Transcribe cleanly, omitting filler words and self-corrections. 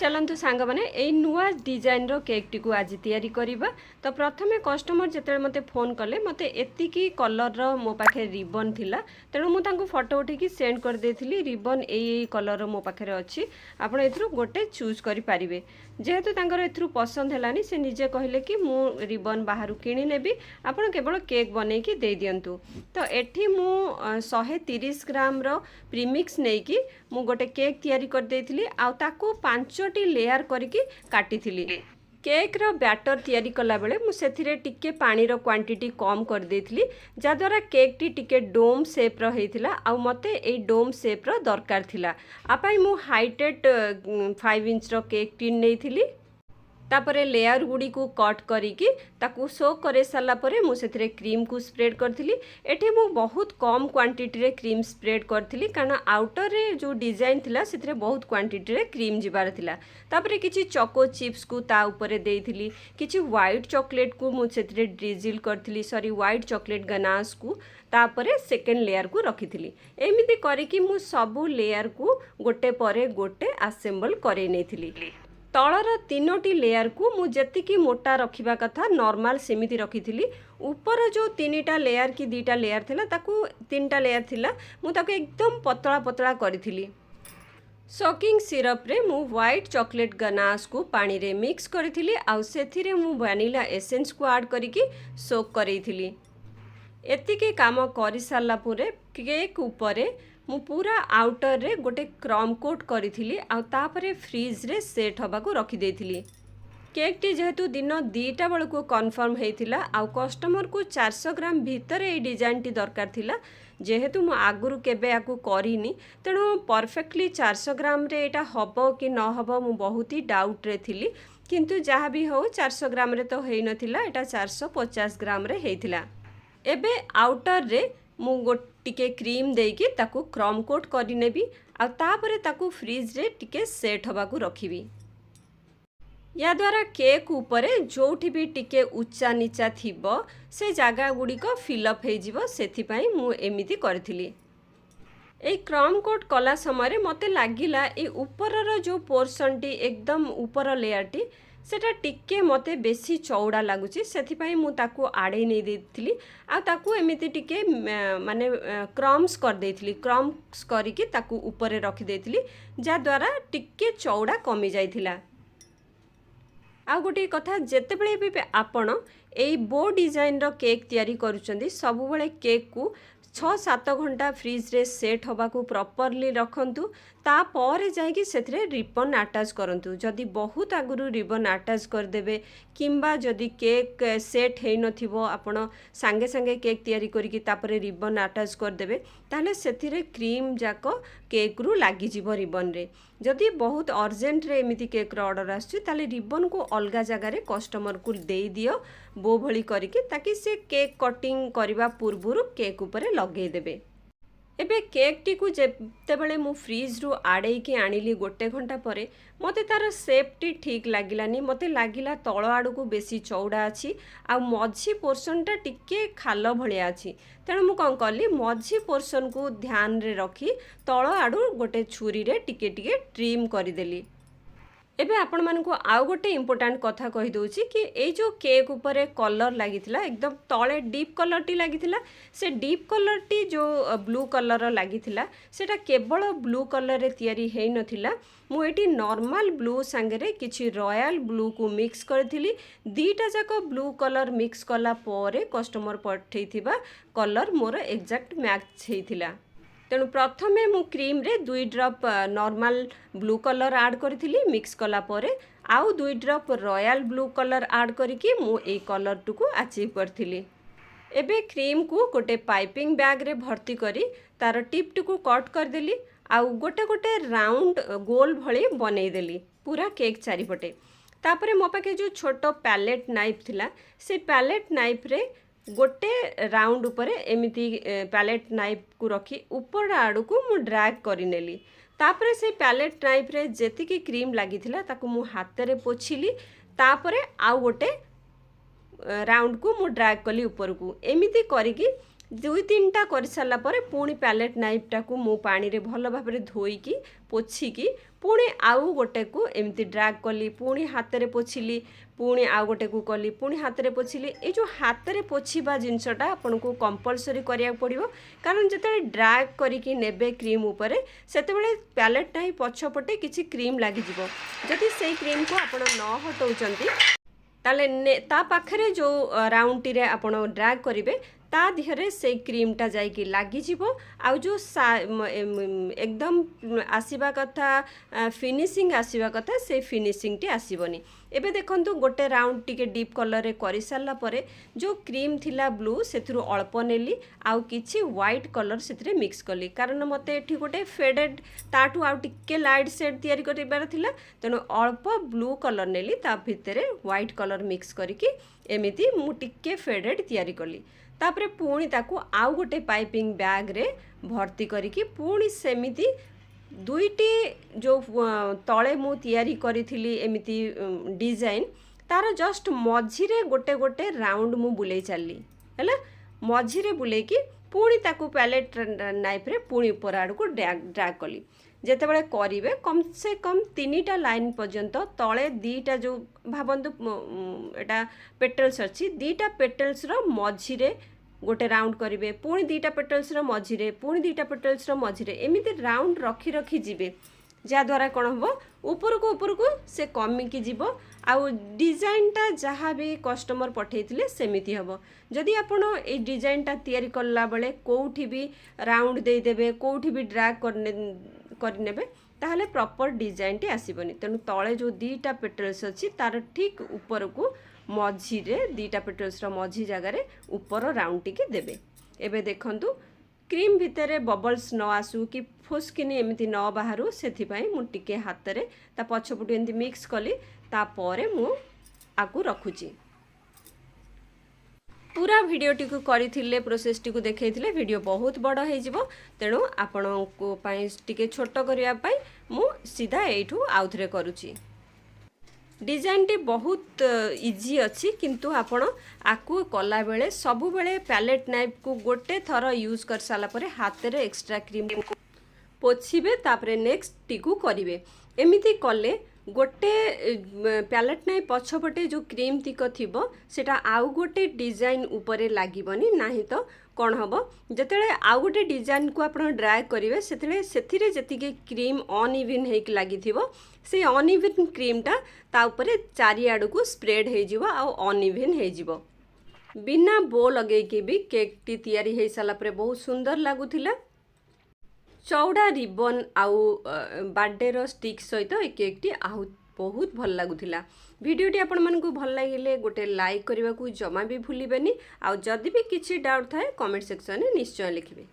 चलतु सांग मैंने यही नुआ डिजाइन रो केक टी को आज तैयारी करिबा। तो प्रथमे कस्टमर जिते मते फोन कले मते एतिकी कलर रो मो पाखे रिबन थिला, तेणु मु तांको फोटो उठेकी सेंड कर देथिली। रिबन एई कलर रो मो पाखे अछि, आपण एथरु गोटे चूज करि पारिबे। जेहेतु तांकर एथरु पसंद हेलानी से निजे कहले कि मु रिबन बाहरु किनी नेबी, आपण केवल केक बनै की दे दियंतु। तो एठी मु 130 ग्राम रो प्रीमिक्स नै कि मु गोटे केक तैयारी कर देथिली आ ताको 5टी लेयर करिकी काटिथिली। केक रो बैटर तैयारी कला बेले मु सेथिरे टिके पानी रो क्वांटिटी कम कर देथिली, जा द्वारा केक टी टिके डोम शेप रो हेतिला आ मते ए डोम शेप रो दरकार थिला। आपाई मु हाइटेड 5 इंच रो केक टिन नेथिली। तापरे लेयर गुडी को कट करिकी ताकू सोक करे साला परे मु सेथिरे क्रीम को स्प्रेड करथिली। एठी मु बहुत कम क्वांटिटी रे क्रीम स्प्रेड करथिली, कारण आउटर रे जो डिजाइन थिला सेथिरे बहुत क्वांटिटी रे क्रीम जिबार थिला। तापरे किछि चोको चिप्स को ता ऊपर देइथिली, किछि व्हाइट चॉकलेट को मु सेथिरे ड्रिजिल करथिली, सॉरी व्हाइट चॉकलेट गनाश को तापरे सेकेंड लेयर को रखिथिली। एमिति करिकी मु सबु लेयर को गोटे परे गोटे असेंबल करे नेथिली। तलर 3टी लेयर को मु जेतिकी मोटा रखिबा कथा नॉर्मल सेमिति रखिथिली। ऊपर जो 3टा लेयर की 2टा लेयर थिला ताकू 3टा लेयर थिला, मु ताकू एकदम पतला पतला करिथिली। सोकिंग सिरप रे मु व्हाइट चॉकलेट गनाश को पानी रे मिक्स करिथिली आ सेथिरे मु वैनिला एसेंस को ऐड करिकी सोक करैथिली। एतिके काम करि सारला पुरे केक ऊपरे मु पूरा आउटर रे गोटे क्रम कोट करिथिली आ तापरे फ्रीज रे सेट हबा को रखि देथिली। केक टी जेहेतु दिन 2टा बेल को कन्फर्म हेतिला आ कस्टमर को 400 ग्राम भीतर ए डिजाइन टी दरकार थिला। जेहेतु मु आगुरु केबे याकू करिनी, तेणु परफेक्टली 400 ग्राम रे एटा हबो कि न हबो मु बहुत ही डाउट रे थिली, किंतु जहाँ भी हो 400 ग्राम रे तो हेई नथिला, एटा 450 ग्राम रे हेतिला। एबे आउटर रे मु गोटिके क्रीम देकी ताकू क्रम कोट करि नेबी आ तापरे ताकू फ्रीज रे टिके सेट हबा को रखिबी। या द्वारा केक ऊपरे जोठी भी टिके उच्चा नीचा थिबो से जागा गुडी को फिलअप हे जिवो, सेथि पई मु एमिति करथिली। ए क्रम कोट कला समय मते लागिला ए ऊपरर जो पोर्शन टी एकदम ऊपर लेयर टी सेटा टिके मते बेसी चौड़ा लागुची, सेथि पई मु ताकू आडे नै देथिली आ ताकू एमिति टिके माने क्रम्स कर देथिली। क्रम्स करिकी ताकू ऊपर रखि देथिली, जा द्वारा टिके चौड़ा कमी जाइथिला। आ गोटे कथा, जेतेबेले भी आपण एई बो डिजाइन रो केक तैयारी करूचंदी सब बेले केक को 6-7 घंटा फ्रीज रे सेट हबा को प्रॉपर्ली रखंतु, ता परे जाइकी सेथरे रिबन अटैच करंतु। जदि बहुत आगुरु रिबन अटैच कर देबे किंबा जदि केक सेट हेई नथिबो आपण संगे संगे केक तैयारी करिकी तापरे रिबन अटैच कर देबे, ताले सेथिरे क्रीम जाको केक रु लागि जिवो रिबन रे। जदि बहुत अर्जेंट रे एमिति केक रो ऑर्डर आछि ताले रिबन को अलगा जगह रे कस्टमर को देई दियो बो भली करिकी, ताकि से केक कटिंग करबा पूर्वरु केक ऊपर लगे देबे। एबे केक टी को जेतेबेले मु फ्रीज रु आड़े की आनिली गोटे घंटा परे मते तार शेप टी ठीक लागिलानी। मते लागिला तळ आडू को बेसी चौड़ा अछि आ मझी पोर्शन टा टिके खाल भलिया अछि, तेणु मु कौन कली मझी पोर्शन को ध्यान रे रखी तळ आडू गोटे छुरी रे टिके टिके ट्रिम करदेली। एबे आपण मानकु आउ गोटे इम्पोर्टेंट कथा कहि दोछि कि ए जो केक ऊपर कलर लागिथिला एकदम तळे डीप कलर टी लागिथिला, से डीप कलर टी जो ब्लू कलर लागिथिला सेटा केवल ब्लू कलर रे तयारी हेई नथिला। मु एटी नॉर्मल ब्लू संगे किछि रॉयल ब्लू को मिक्स करथिली। 2टा जाको ब्लू कलर मिक्स कला परे कस्टमर पठेइथिबा कलर मोर एग्जैक्ट मैच हेइथिला। तेणु प्रथमे मु क्रीम रे 2 drop normal blue colour add करथिली, मिक्स कला परे आउ 2 drop royal blue colour add करिकी मु ए कलर टू को अचीव करथिली। एबे क्रीम को गोटे पाइपिंग बैग रे भर्ती करी तार टिप टू को कट कर देली आउ गोटे गोटे राउंड गोल भली बनै देली पूरा केक चारिपटे। तापरे मो पाखे जो छोटो पैलेट नाइफ थिला से पैलेट नाइफ रे गोटे राउंड ऊपर एमिति पैलेट नाइफ को रखी ऊपर आड़ू को मु ड्रैग करिनेली। तापरे से पैलेट नाइफ रे जेतिकी क्रीम लागिथिला ताकू मु हाथ रे पोछिली, तापरे आउ गोटे राउंड को मु ड्रैग कली ऊपर को। एमिति करिकी दुई तीन टा कर सारा पर पुणी पैलेट नाइफ टाकू मु पानी रे भल भाव में धोईकी पोछिकी पुणी आउ गोटे को एमती ड्राग कली पुणी हाथ रे पोछिली पुणी आउ गोटे को कली पुणी हाथ रे पोछिली ए जो हाथ रे पोछिबा जिनसटा आपन को कंपलसरी करिया पड़िबो कारण जते ड्राग करिकी नेबे क्रीम ऊपर सेतेबेले पैलेट नाइफ पछपटे किछि क्रीम लागि जिवो जदि सेई क्रीम को आपन न हटौचंती ताले ता पाखरे जो राउंड टी रे आपन ड्राग करिवे ता दिहरे से क्रीमटा जाइकी लागिजिवो आउ जो एकदम आसीबा कथा फिनिशिंग आसीबा कथा से फिनिशिंग टी आसीबनी। एबे देखंतु गोटे राउंड टिके डीप कलर रे करि सारला परे जो क्रीम थिला ब्लू सेथुरु अल्प नेली आउ किछि व्हाइट कलर सेथरे मिक्स कली कारण मते एठी गोटे फेडेड ताटू आउ टिके लाइट शेड तयारी करिबार थिला तेनो अल्प ब्लू कलर नेली ता भितरे व्हाइट कलर मिक्स करिकी एमिति मु टिके फेडेड तयारी कली तापरे पुणी ताकू आउ गोटे पाइपिंग बैग रे भर्ती करिकी पुणी सेमिति दुईटी जो तले मु तयारी करिथिली एमिति डिजाइन तार जस्ट मझिरे गोटे गोटे राउंड मु बुलेई चलली हैला मझिरे बुलेकी पुणी ताकू पैलेट नाइफ रे पुणी ऊपर आड़ को ड्रैग कली जेतेबेले करिवे कम से कम 3टा लाइन पर्यंत तले 2टा जो भाबंतु एटा पेटल्स अछि 2टा पेटल्स रो मझिरे गोटे राउंड करिवे पुणी 2टा पेटल्स रो मझिरे पुणी 2टा पेटल्स रो मझिरे एमिति राउंड रखी रखी जिवे जा द्वारा कोन हबो ऊपर को से कमी की जीवो आउ डिजाइनटा जहाँ भी कस्टमर पठेइथिले सेमिति हबो जदि आपण ए डिजाइनटा तयारी करला बेले कोउठी भी राउंड दे देबे कोउठी भी ड्रैग करनेबे ताहले प्रॉपर डिजाइन टी आसीबनी तेनु तळे जो 2टा पेटल्स अछि तार ठीक ऊपर को मझी रे 2टा पेटल्स रो मझी जगह रे ऊपर राउंड टी के देबे। एबे देखंतु क्रीम भितरे बबल्स न आसु कि फुसकिनी एमिति न बाहरु सेथि पई मु टिके हाथ रे ता पछपटु एंती मिक्स कली ता परे मु आकु रखुची पूरा वीडियो टी को करिथिले प्रोसेस टी को देखैथिले वीडियो बहुत बड़ हे जिवो तेणु आपण को पई टिके छोट करिया पई मु सीधा एठू आउथरे करूची। डिजाइन टी बहुत इजी अच्छी किंतु आपण आकु कला बेले सबु बेले पैलेट नाइफ को गोटे थर यूज कर साला परे हाथ रे एक्स्ट्रा क्रीम पोछिबे तापरे नेक्स्ट टी को करिवे एमिति कले गोटे पैलेट नाइफ पछपटे जो क्रीम तिक थिबो सेटा आउ गोटे डिजाइन उपरे लागिबनी नाही तो कौन हम जिते आउ गोटे डिजाइन को आप ड्राग करेंगे से जी क्रीम अनइवन हो लगी से अनइवन क्रीमटा ताऊपर चारिआड़ को स्प्रेड हो अनइवन हो बिना बो लगे भी केक टी तैयारी हो सारा बहुत सुंदर लगुला चौड़ा रिबन आउ बर्थडे स्टिक सहित ये केक टी आहु बहुत भल लगुला। वीडियोटी आपण मानकु भल लगिले गोटे लाइक करने को जमा भी भूलिबेनी आउ जदि भी किसी डाउट थाए कमेंट सेक्शन में निश्चय लिखिबे।